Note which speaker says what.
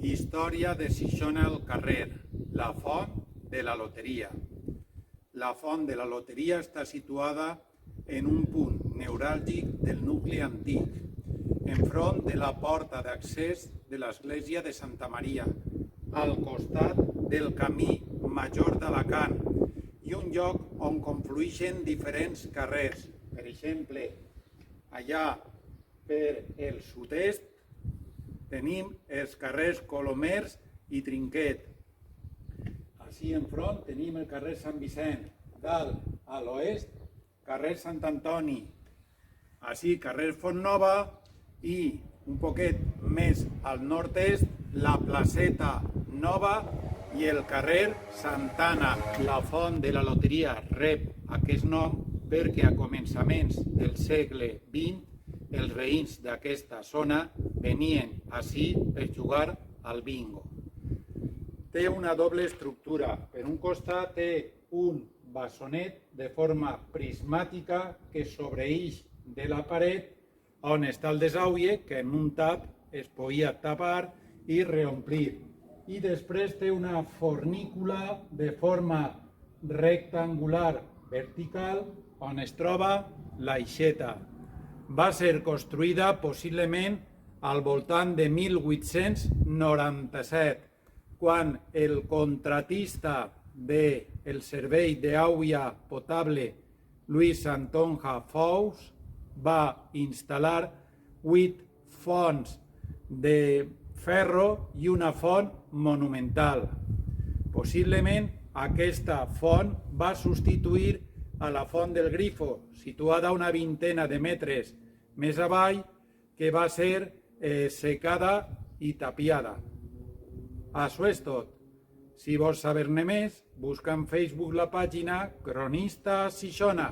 Speaker 1: Història de Xixona al carrer, la font de la loteria. La font de la loteria està situada en un punt neuràlgic del nucli antic, enfront de la porta d'accés de l'església de Santa Maria, al costat del camí major d'Alacant i un lloc on conflueixen diferents carrers. Per exemple, allà per el sud-est tenim els carrers Colomers i Trinquet. Així enfront tenim el carrer Sant Vicent, dalt a l'oest, carrer Sant Antoni, així carrer Fontnova i un poquet més al nord-est la placeta Nova i el carrer Santana. La font de la loteria rep aquest nom perquè a començaments del segle XX els veïns d'aquesta zona venien ací per jugar al bingo. Té una doble estructura. Per un costat té un bassonet de forma prismàtica que sobreïx de la paret on està el desagüe, que en un tap es podia tapar i reomplir. I després té una fornícula de forma rectangular vertical on es troba l'aixeta. Va ser construïda possiblement al voltant de 1897, quan el contratista del servei d'aigua potable Luis Santonja Fous va instal·lar 8 fonts de ferro i una font monumental. Possiblement aquesta font va substituir a la font del Grifo, situada a una vintena de metres més avall, que va ser secada i tapiada. Això és tot. Si vols saber-ne més, busca en Facebook la pàgina Cronista Xixona.